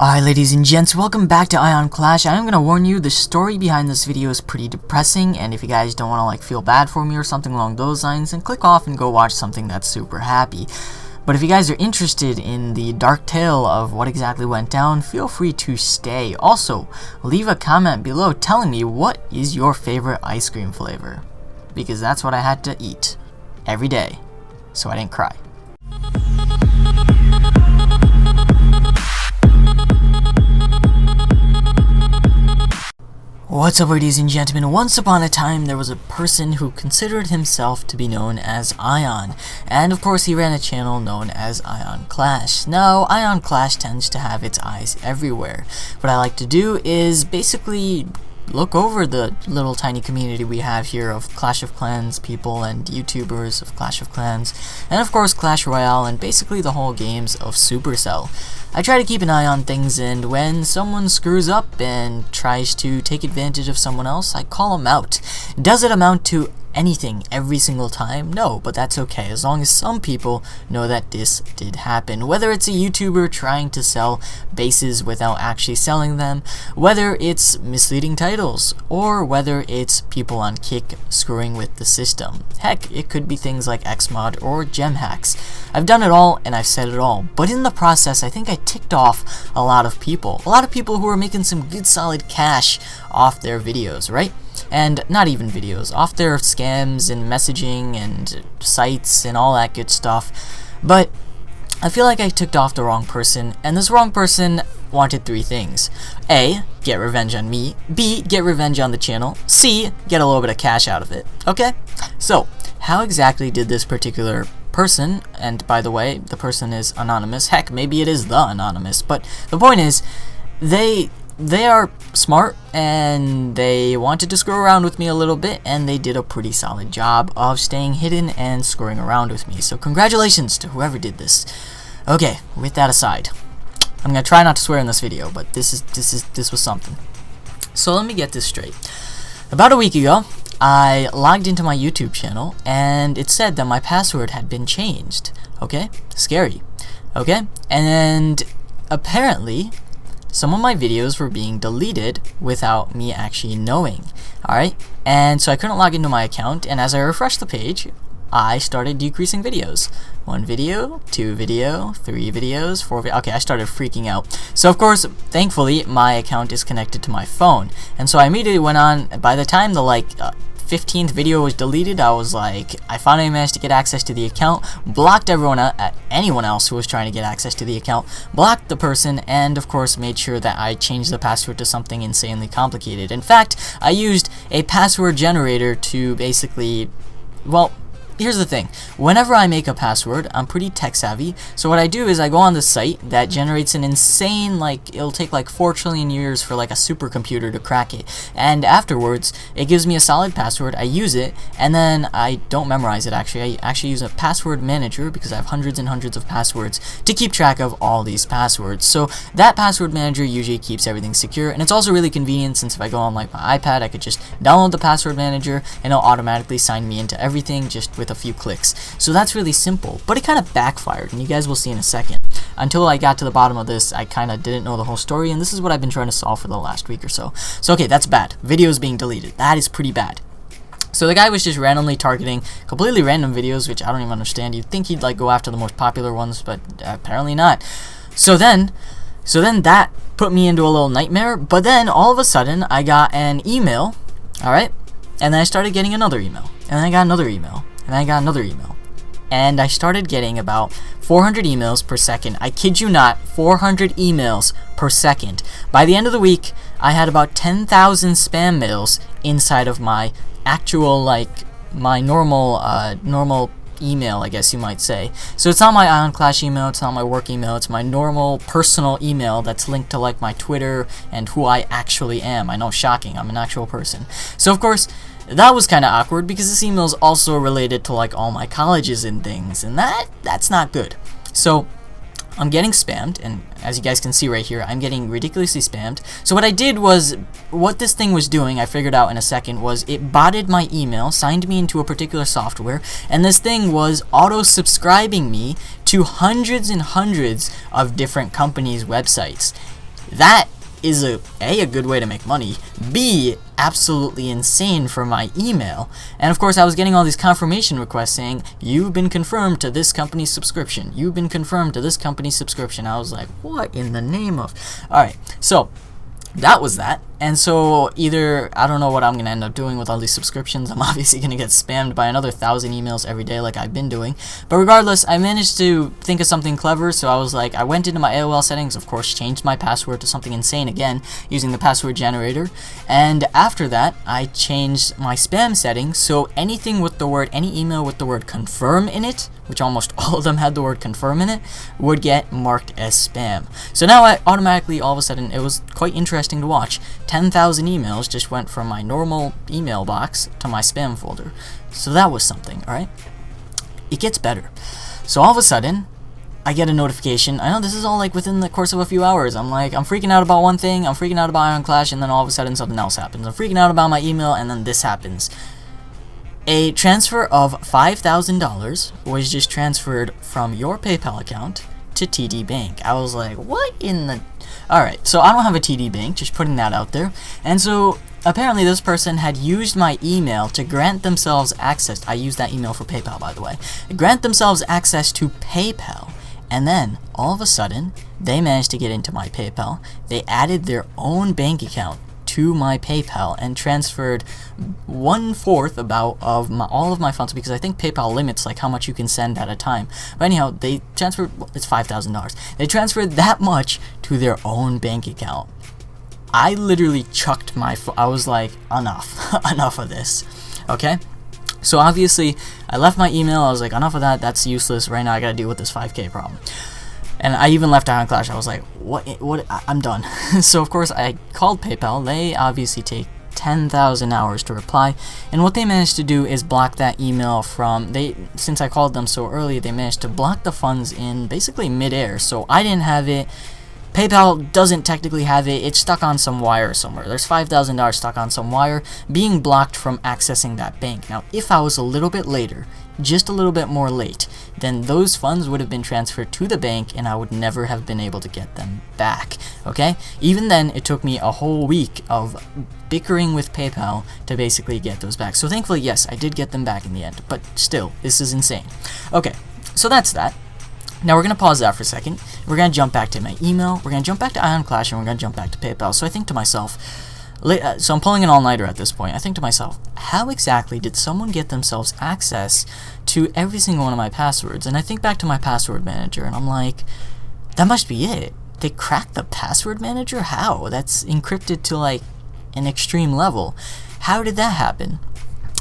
Alright, ladies and gents, welcome back to Ion Clash. I'm gonna warn you, the story behind this video is pretty depressing, and if you guys don't want to feel bad for me or something along those lines, then click off and go watch something that's super happy. But if you guys are interested in the dark tale of what exactly went down, feel free to stay. Also, leave a comment below telling me what is your favorite ice cream flavor, because that's what I had to eat every day, so I didn't cry. What's up, ladies and gentlemen? Once upon a time, there was a person who considered himself to be known as Ion, and of course he ran a channel known as Ion Clash. Now, Ion Clash tends to have its eyes everywhere. What I like to do is basically look over the little tiny community we have here of Clash of Clans people and YouTubers of Clash of Clans, and of course Clash Royale, and basically the whole games of Supercell. I try to keep an eye on things, and when someone screws up and tries to take advantage of someone else, I call them out. Does it amount to anything every single time? No, but that's okay, as long as some people know that this did happen. Whether it's a YouTuber trying to sell bases without actually selling them, whether it's misleading titles, or whether it's people on Kick screwing with the system. Heck, it could be things like Xmod or gem hacks. I've done it all, and I've said it all, but in the process, I think I ticked off a lot of people who are making some good solid cash off their videos, right? And not even videos, off their scams and messaging and sites and all that good stuff. But I feel like I ticked off the wrong person, and this wrong person wanted three things. A, get revenge on me. B, get revenge on the channel. C, get a little bit of cash out of it. Okay? So, how exactly did this particular person, and by the way, the person is anonymous, heck, maybe it is the anonymous, but the point is, they are smart, and they wanted to screw around with me a little bit, and they did a pretty solid job of staying hidden and screwing around with me. So congratulations to whoever did this. Okay, with that aside, I'm gonna try not to swear in this video, but this was something. So let me get this straight. About a week ago, I logged into my YouTube channel, and it said that my password had been changed. Okay? Scary. Okay? And apparently, some of my videos were being deleted without me actually knowing. Alright? And so I couldn't log into my account, and as I refreshed the page, I started decreasing videos. 1 video, 2 video, 3 videos, 4 videos. Okay, I started freaking out. So of course, thankfully, my account is connected to my phone. And so I immediately went on, by the time the 15th video was deleted, I was like, I finally managed to get access to the account, blocked anyone else who was trying to get access to the account, blocked the person, and of course made sure that I changed the password to something insanely complicated. In fact, I used a password generator to basically, well, here's the thing. Whenever I make a password, I'm pretty tech savvy, so what I do is I go on the site that generates an insane, it'll take 4 trillion years for a supercomputer to crack it, and afterwards, it gives me a solid password, I use it, and then I don't memorize it actually. I actually use a password manager because I have hundreds and hundreds of passwords to keep track of all these passwords. So that password manager usually keeps everything secure, and it's also really convenient since if I go on my iPad, I could just download the password manager and it'll automatically sign me into everything just with a few clicks. So that's really simple, but it kind of backfired, and you guys will see in a second. Until I got to the bottom of this, I kind of didn't know the whole story, and this is what I've been trying to solve for the last week or so. So okay, that's bad. Videos being deleted. That is pretty bad. So the guy was just randomly targeting completely random videos, which I don't even understand. You'd think he'd go after the most popular ones, but apparently not. So then that put me into a little nightmare, but then all of a sudden I got an email, alright? And then I started getting another email, and then I got another email, and I got another email, and I started getting about 400 emails per second. I kid you not, 400 emails per second. By the end of the week, I had about 10,000 spam mails inside of my actual, my normal email, I guess you might say. So it's not my Ion Clash email, it's not my work email, it's my normal personal email that's linked to my Twitter and who I actually am. I know, shocking, I'm an actual person. So of course, that was kind of awkward because this email is also related to all my colleges and things, and that's not good. So I'm getting spammed, and as you guys can see right here, I'm getting ridiculously spammed. So what I did was, what this thing was doing, I figured out in a second, was it botted my email, signed me into a particular software, and this thing was auto-subscribing me to hundreds and hundreds of different companies' websites. that is a good way to make money, B, absolutely insane for my email. And of course I was getting all these confirmation requests saying, you've been confirmed to this company's subscription, you've been confirmed to this company's subscription. I was like, what in the name of... Alright, so that was that. And so either, I don't know what I'm going to end up doing with all these subscriptions. I'm obviously going to get spammed by another 1,000 emails every day like I've been doing. But regardless, I managed to think of something clever. So I was like, I went into my AOL settings, of course, changed my password to something insane again using the password generator. And after that, I changed my spam settings. So anything with the word, any email with the word confirm in it, which almost all of them had the word confirm in it, would get marked as spam. So now I automatically, all of a sudden, it was quite interesting to watch. 10,000 emails just went from my normal email box to my spam folder. So that was something, alright? It gets better. So all of a sudden, I get a notification. I know this is all like within the course of a few hours. I'm freaking out about one thing, I'm freaking out about Ion Clash, and then all of a sudden something else happens. I'm freaking out about my email, and then this happens. A transfer of $5,000 was just transferred from your PayPal account to TD Bank. I was like, what in the... Alright, so I don't have a TD Bank, just putting that out there. And so apparently this person had used my email to grant themselves access. I used that email for PayPal, by the way. Grant themselves access to PayPal. And then, all of a sudden, they managed to get into my PayPal. They added their own bank account to my PayPal and transferred 1/4 about of all of my funds, because I think PayPal limits like how much you can send at a time. But anyhow, they transferred, it's $5,000. They transferred that much to their own bank account. I literally chucked my I was like, enough, enough of this. Okay? So obviously, I left my email. I was like, enough of that. That's useless. Right now, I gotta deal with this 5K problem. And I even left Ion Clash. I was like, what, I'm done. So of course I called PayPal. They obviously take 10,000 hours to reply. And what they managed to do is block that email from, since I called them so early, they managed to block the funds in basically midair. So I didn't have it. PayPal doesn't technically have it. It's stuck on some wire somewhere. There's $5,000 stuck on some wire being blocked from accessing that bank. Now, if I was a little bit later, just a little bit more late, then those funds would have been transferred to the bank and I would never have been able to get them back. Okay? Even then, it took me a whole week of bickering with PayPal to basically get those back. So thankfully, yes, I did get them back in the end. But still, this is insane. Okay, so that's that. Now we're going to pause that for a second. We're going to jump back to my email. We're going to jump back to Ion Clash, and we're going to jump back to PayPal. So I think to myself, so I'm pulling an all-nighter at this point. I think to myself, how exactly did someone get themselves access to every single one of my passwords? And I think back to my password manager, and I'm like, that must be it. They cracked the password manager? How? That's encrypted to like an extreme level. How did that happen?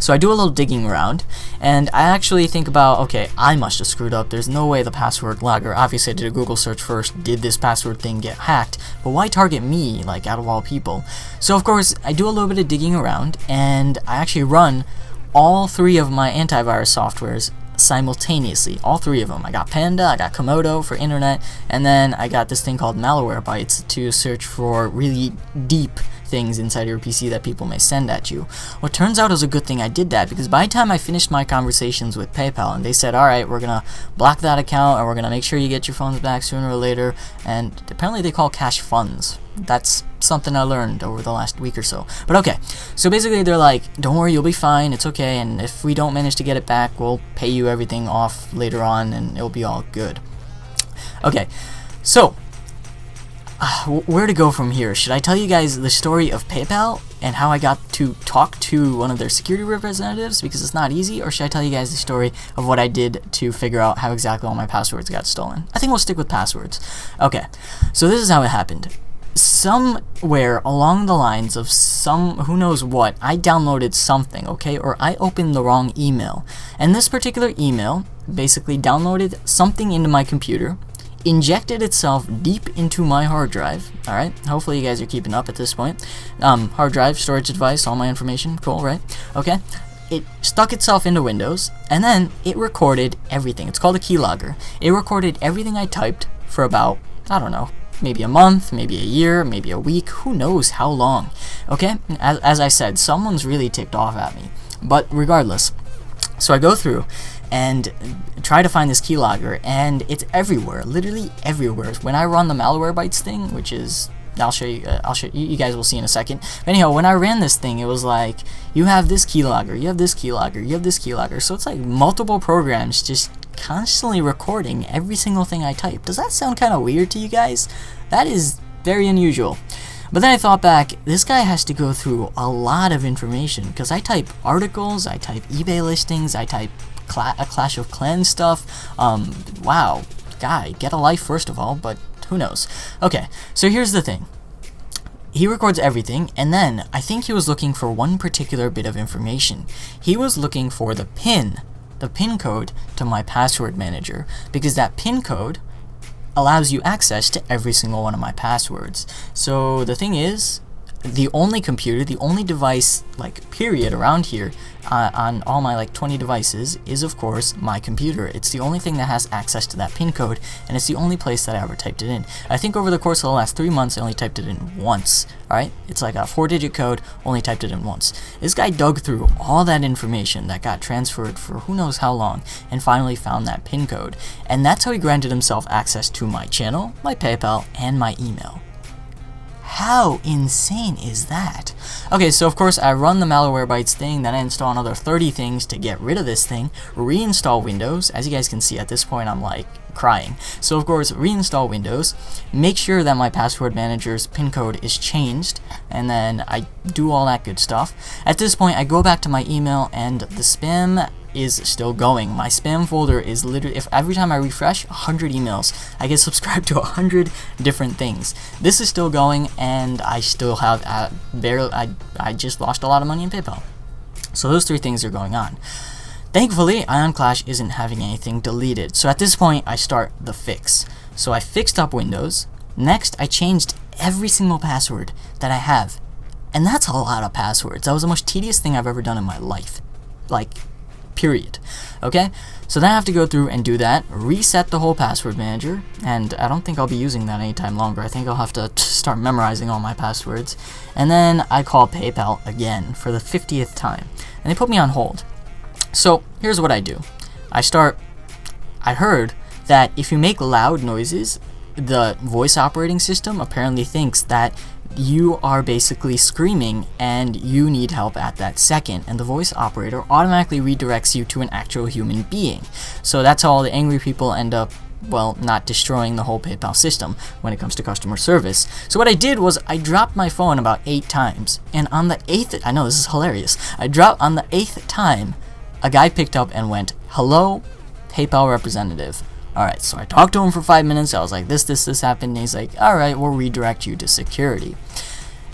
So I do a little digging around, and I actually think about, okay, I must have screwed up. There's no way the password logger, obviously I did a Google search first, did this password thing get hacked? But why target me, like, out of all people? So of course, I do a little bit of digging around, and I actually run all 3 of my antivirus softwares simultaneously. All 3 of them. I got Panda, I got Komodo for internet, and then I got this thing called Malwarebytes to search for really deep things inside your PC that people may send at you. Well, it turns out it was a good thing I did that, because by the time I finished my conversations with PayPal and they said, alright, we're gonna block that account and we're gonna make sure you get your funds back sooner or later, and apparently they call cash funds. That's something I learned over the last week or so. But okay, so basically they're like, don't worry, you'll be fine, it's okay, and if we don't manage to get it back, we'll pay you everything off later on and it'll be all good. Okay, so where to go from here? Should I tell you guys the story of PayPal and how I got to talk to one of their security representatives, because it's not easy, or should I tell you guys the story of what I did to figure out how exactly all my passwords got stolen? I think we'll stick with passwords. Okay, so this is how it happened. Somewhere along the lines of who knows what, I downloaded something, okay, or I opened the wrong email, and this particular email basically downloaded something into my computer, injected itself deep into my hard drive. Alright, hopefully you guys are keeping up at this point. Hard drive, storage device, all my information, cool, right? Okay, it stuck itself into Windows, and then it recorded everything. It's called a keylogger. It recorded everything I typed for about, I don't know, maybe a month, maybe a year, maybe a week, who knows how long. Okay, as I said, someone's really ticked off at me. But regardless, so I go through and try to find this keylogger, and it's everywhere, literally everywhere. When I run the Malwarebytes thing, which is I'll show you. You guys will see in a second. But anyhow, when I ran this thing, it was like, you have this keylogger, you have this keylogger, you have this keylogger. So it's like multiple programs just constantly recording every single thing I type. Does that sound kind of weird to you guys? That is very unusual. But then I thought back, this guy has to go through a lot of information, because I type articles, I type eBay listings, I type a Clash of Clans stuff. Wow, guy, get a life first of all, but who knows. Okay, so here's the thing. He records everything, and then I think he was looking for one particular bit of information. He was looking for the PIN code to my password manager, because that PIN code allows you access to every single one of my passwords. So the thing is, the only computer, the only device, like, period, around here on all my like 20 devices is of course my computer. It's the only thing that has access to that PIN code, and it's the only place that I ever typed it in. I think over the course of the last 3 months I only typed it in once. Alright, it's like a 4-digit code, only typed it in once. This guy dug through all that information that got transferred for who knows how long, and finally found that PIN code, and that's how he granted himself access to my channel, my PayPal, and my email. How insane is that? Okay, so of course I run the Malwarebytes thing, then I install another 30 things to get rid of this thing, reinstall Windows. As you guys can see at this point, I'm like crying. So of course, reinstall Windows, make sure that my password manager's PIN code is changed, and then I do all that good stuff. At this point, I go back to my email, and the spam is still going. My spam folder is literally, if every time I refresh 100 emails, I get subscribed to 100 different things. This is still going, and I still have I just lost a lot of money in PayPal. So those 3 things are going on. Thankfully, Ion Clash isn't having anything deleted. So at this point, I start the fix. So I fixed up Windows. Next, I changed every single password that I have. And that's a lot of passwords. That was the most tedious thing I've ever done in my life. Like, period. Okay, so then I have to go through and do that, reset the whole password manager, and I don't think I'll be using that anytime longer. I think I'll have to start memorizing all my passwords. And then I call PayPal again for the 50th time, and they put me on hold. So here's what I do. I heard that if you make loud noises, the voice operating system apparently thinks that you are basically screaming and you need help at that second, and the voice operator automatically redirects you to an actual human being. So that's how all the angry people end up, well, not destroying the whole PayPal system when it comes to customer service. So what I did was I dropped my phone about 8 times, and on the 8th, I know this is hilarious, on the 8th time, a guy picked up and went, "Hello, PayPal representative." Alright, so I talked to him for 5 minutes. I was like, this happened. And he's like, alright, we'll redirect you to security.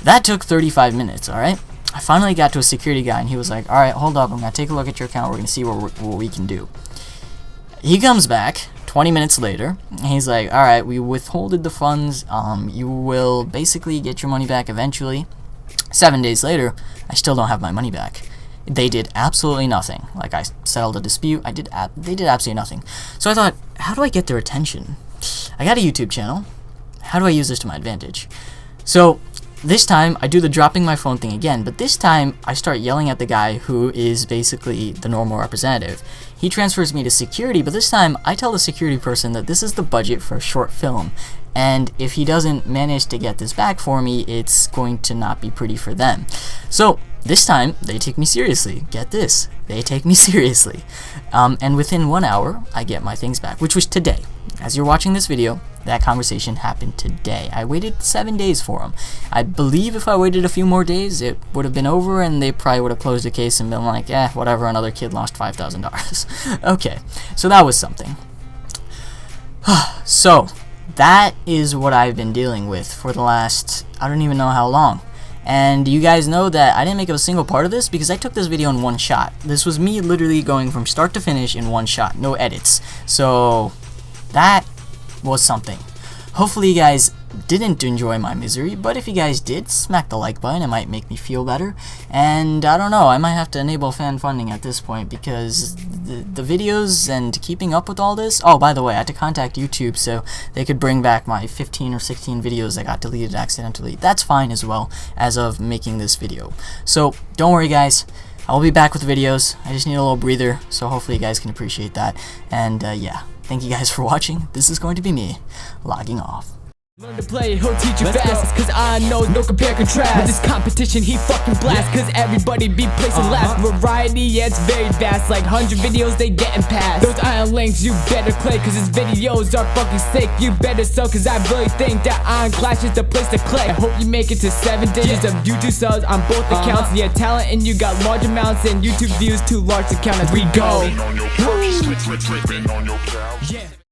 That took 35 minutes, alright? I finally got to a security guy, and he was like, alright, hold up. I'm going to take a look at your account. We're going to see what we can do. He comes back 20 minutes later, and he's like, alright, we withholded the funds. You will basically get your money back eventually. 7 days later, I still don't have my money back. They did absolutely nothing. Like, I settled a dispute. They did absolutely nothing. So I thought, how do I get their attention? I got a YouTube channel. How do I use this to my advantage? So this time, I do the dropping my phone thing again, but this time, I start yelling at the guy who is basically the normal representative. He transfers me to security, but this time, I tell the security person that this is the budget for a short film, and if he doesn't manage to get this back for me, it's going to not be pretty for them. So this time, they take me seriously. Get this. They take me seriously. And within 1 hour, I get my things back, which was today. As you're watching this video, that conversation happened today. I waited 7 days for them. I believe if I waited a few more days, it would have been over, and they probably would have closed the case and been like, whatever, another kid lost $5,000. Okay, so that was something. So, that is what I've been dealing with for the last, I don't even know how long. And you guys know that I didn't make up a single part of this because I took this video in one shot. This was me literally going from start to finish in one shot, no edits. So that was something. Hopefully you guys didn't enjoy my misery, but if you guys did, smack the like button. It might make me feel better. And I don't know, I might have to enable fan funding at this point because the videos and keeping up with all this. Oh, by the way, I had to contact YouTube so they could bring back my 15 or 16 videos that got deleted accidentally. That's fine as well as of making this video. So don't worry guys, I'll be back with videos. I just need a little breather, so hopefully you guys can appreciate that. And yeah, thank you guys for watching. This is going to be me logging off. Learn to play, he'll teach you fast, cause I know no compare contrast. With this competition he fucking blast, cause everybody be placing last. Variety, yeah, it's very vast, like 100 videos they getting past. Those iron links you better click, cause his videos are fucking sick. You better sub, cause I really think that Iron Clash is the place to click. I hope you make it to 7 digits of YouTube subs on both accounts. Yeah, talent and you got large amounts, and YouTube views too large to count as we go. On your couch, yeah.